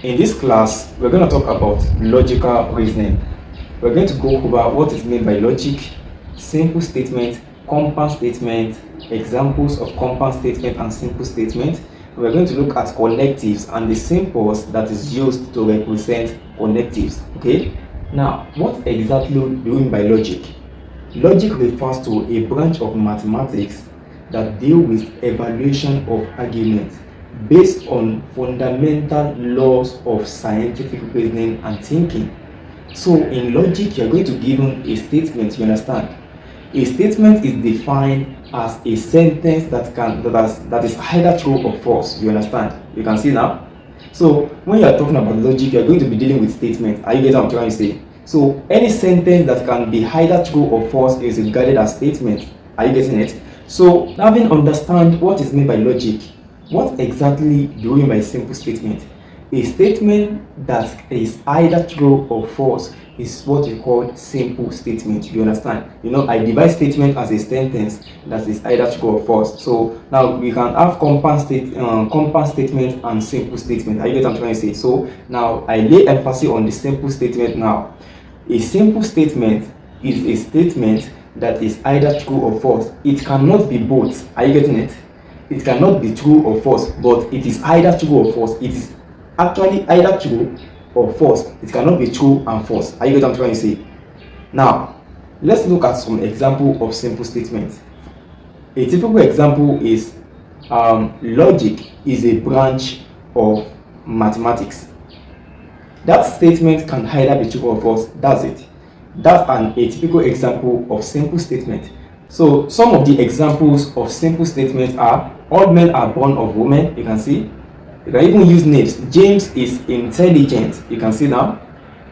In this class, we're going to talk about logical reasoning. We're going to go over what is meant by logic, simple statement, compound statement, examples of compound statement and simple statement. We're going to look at connectives and the symbols that is used to represent connectives. Okay? Now, what exactly do we mean by logic? Logic refers to a branch of mathematics that deal with evaluation of arguments based on fundamental laws of scientific reasoning and thinking. So in logic, you're going to give a statement, you understand? A statement is defined as a sentence that is either true or false, you understand? You can see now. So when you're talking about logic, you're going to be dealing with statements. Are you getting what I'm trying to say? So any sentence that can be either true or false is regarded as statement. Are you getting it? So having understand what is meant by logic, what exactly do we mean by simple statement? A statement that is either true or false is what we call simple statement. You understand? I divide statement as a sentence that is either true or false. So now we can have compound statement and simple statement. Are you get what I'm trying to say? So now I lay emphasis on the simple statement now. A simple statement is a statement that is either true or false. It cannot be both. Are you getting it? It cannot be true or false, but it is either true or false. It is actually either true or false. It cannot be true and false. Are you getting what I'm trying to say? Now, let's look at some example of simple statements. A typical example is logic is a branch of mathematics. That statement can either be true or false. That's it. That's a typical example of simple statement. So some of the examples of simple statements are: all men are born of women. You can see. You can even use names. James is intelligent. You can see now.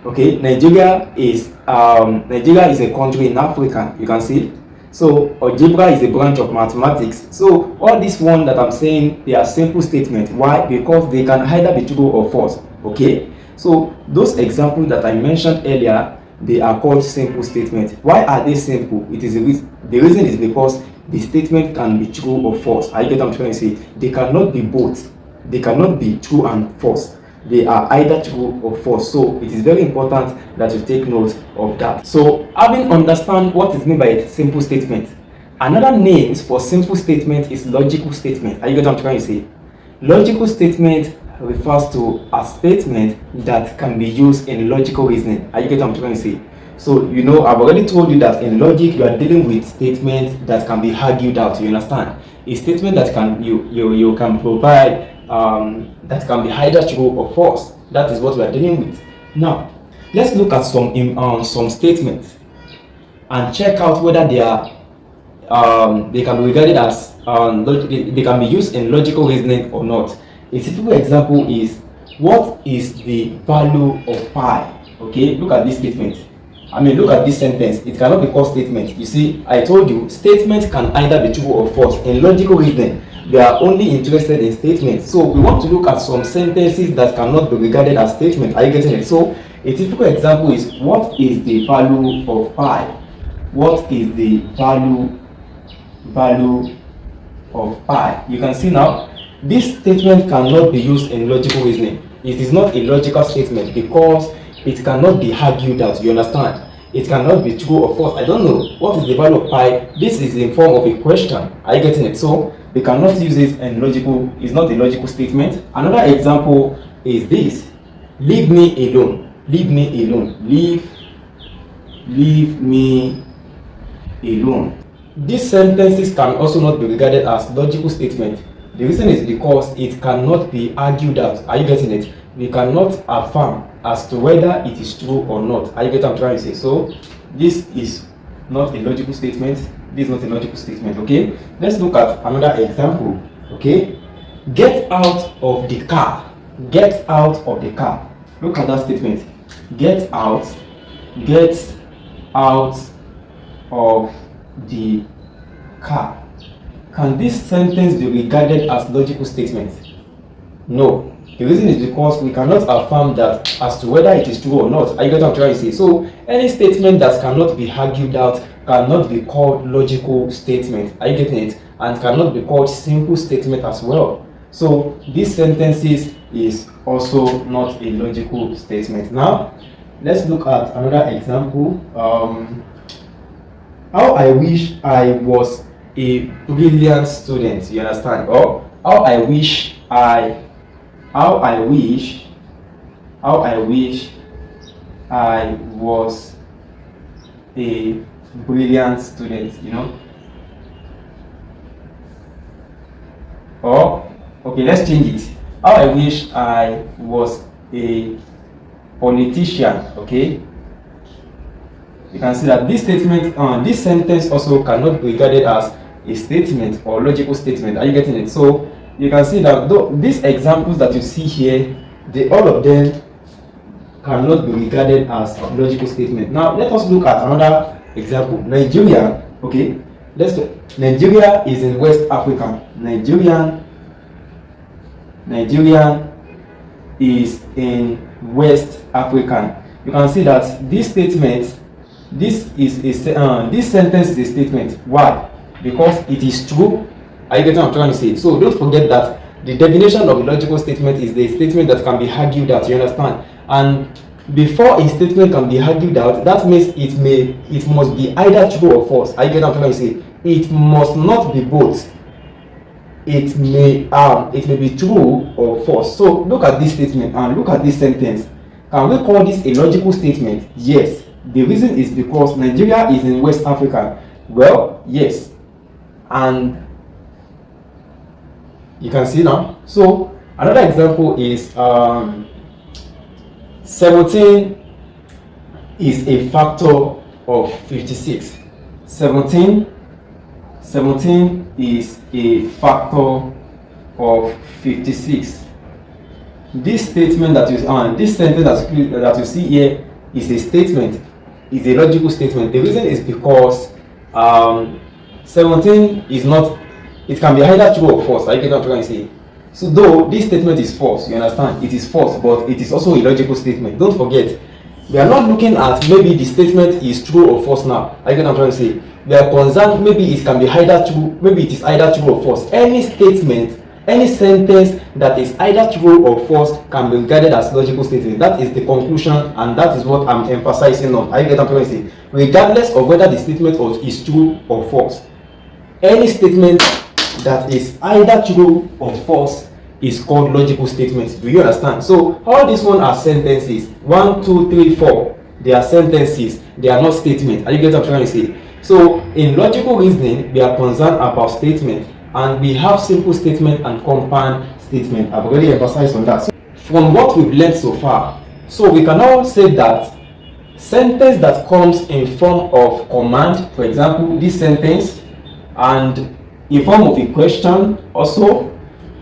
Okay, Nigeria is a country in Africa. You can see. So algebra is a branch of mathematics. So all this one that I'm saying, they are simple statements. Why? Because they can either be true or false. Okay. So those examples that I mentioned earlier, they are called simple statements. Why are they simple? The reason is because the statement can be true or false. I get what I'm trying to say. They cannot be both. They cannot be true and false. They are either true or false. So it is very important that you take note of that. So having understand what is meant by simple statement, another name for simple statement is logical statement. Are you get what I'm trying to say? Logical statement refers to a statement that can be used in logical reasoning. Are you get what I'm trying to say? So I've already told you that in logic you are dealing with statements that can be argued out. You understand? A statement that you can provide that can be either true or false. That is what we are dealing with. Now let's look at some statements and check out whether they can be regarded as they can be used in logical reasoning or not. A typical example is: what is the value of pi? Okay, look at this statement. Look at this sentence. It cannot be called statement. You see, I told you, statements can either be true or false. In logical reasoning, they are only interested in statements. So we want to look at some sentences that cannot be regarded as statements. Are you getting it? So a typical example is: what is the value of pi? What is the value of pi? You can see now, this statement cannot be used in logical reasoning. It is not a logical statement because it cannot be argued out. You understand? It cannot be true or false. I don't know. What is the value of pi? This is in form of a question. Are you getting it? So we cannot use it in logical. It's not a logical statement. Another example is this: leave me alone. Leave me alone. Leave me alone. These sentences can also not be regarded as logical statements. The reason is because it cannot be argued out. Are you getting it? We cannot affirm as to whether it is true or not. Are you getting what I'm trying to say? So this is not a logical statement. This is not a logical statement. Okay, let's look at another example. Okay, get out of the car. Get out of the car. Look at that statement. Get out of the car. Can this sentence be regarded as logical statement? No. The reason is because we cannot affirm that as to whether it is true or not. Are you getting what I'm trying to say? So any statement that cannot be argued out cannot be called logical statement. Are you getting it? And cannot be called simple statement as well. So these sentences is also not a logical statement. Now let's look at another example. How I wish I was a brilliant student. You understand? Or how I wish I was a brilliant student, you know. Or okay, let's change it. How I wish I was a politician. Okay, you can see that this statement, this sentence also cannot be regarded as a statement or logical statement. Are you getting it? So you can see that these examples that you see here, all of them cannot be regarded as a logical statement. Now let us look at another example. Nigeria. Okay, Nigeria is in West Africa. Nigeria is in West Africa. You can see that this statement, this sentence is a statement. Why? Because it is true. Are you getting what I'm trying to say? So don't forget that the definition of a logical statement is the statement that can be argued out. You understand? And before a statement can be argued out, that means it must be either true or false. Are you getting what I'm trying to say? It must not be both. It may be true or false. So look at this statement and look at this sentence. Can we call this a logical statement? Yes. The reason is because Nigeria is in West Africa. Well, yes. And you can see now. So another example is 17 is a factor of 56. 17 is a factor of 56. This statement that this sentence that you see here is a statement, is a logical statement. The reason is because 17 is not, it can be either true or false. I get what I'm trying to say. So though this statement is false, you understand, it is false, but it is also a logical statement. Don't forget, we are not looking at maybe the statement is true or false now. I get what I'm trying to say. We are concerned maybe it can be either true, maybe it is either true or false. Any statement, any sentence that is either true or false can be regarded as logical statement. That is the conclusion, and that is what I'm emphasizing on. I get what I'm trying to say. Regardless of whether the statement is true or false, any statement that is either true or false is called logical statements. Do you understand? So all these one are sentences. 1, 2, 3, 4. They are sentences. They are not statements. Are you getting what I'm trying to say? So in logical reasoning, we are concerned about statement, and we have simple statement and compound statement. I've already emphasized on that. So from what we've learned so far, so we can now say that sentence that comes in form of command, for example, this sentence, and in form of a question also,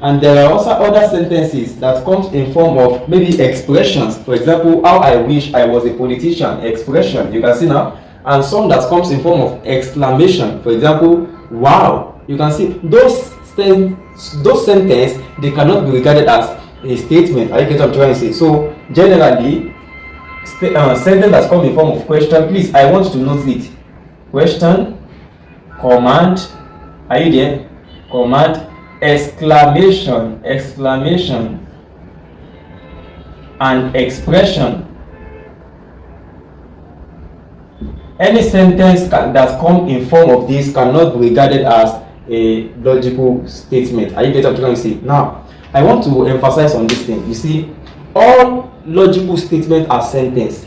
and there are also other sentences that comes in form of maybe expressions. For example, how I wish I was a politician, expression, you can see now, and some that comes in form of exclamation. For example, wow. You can see those sentences, they cannot be regarded as a statement. I get what I'm trying to say. So generally, sentence that comes in form of question, please, I want to note it. Question, command, are you there? Command, exclamation, and expression. Any sentence that comes in form of this cannot be regarded as a logical statement. Are you getting what I'm trying to say? Now, I want to emphasize on this thing. You see, all logical statements are sentences,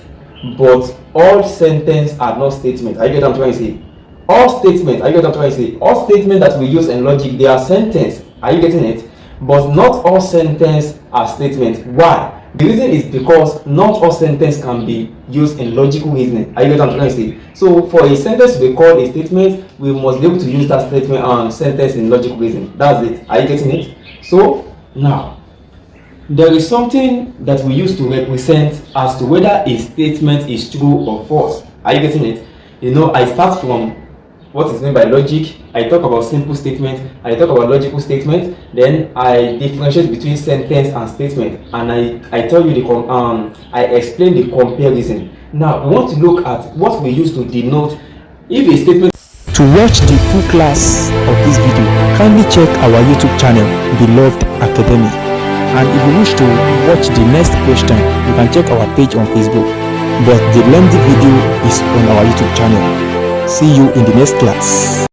but all sentences are not statements. Are you getting what I'm trying to say? All statements, are you getting what I'm trying to say? All statements that we use in logic, they are sentences. Are you getting it? But not all sentences are statements. Why? The reason is because not all sentences can be used in logical reasoning. Are you getting what I'm trying to say? So for a sentence to be called a statement, we must be able to use that statement sentence in logical reasoning. That's it. Are you getting it? So now, there is something that we use to represent as to whether a statement is true or false. Are you getting it? You know, I start from what is meant by logic. I talk about simple statement, I talk about logical statement, then I differentiate between sentence and statement, and I tell you I explain the comparison. Now we want to look at what we use to denote if a statement. To watch the full class of this video, kindly check our YouTube channel, Beloved Academy. And if you wish to watch the next question, you can check our page on Facebook. But the lengthy video is on our YouTube channel. See you in the next class.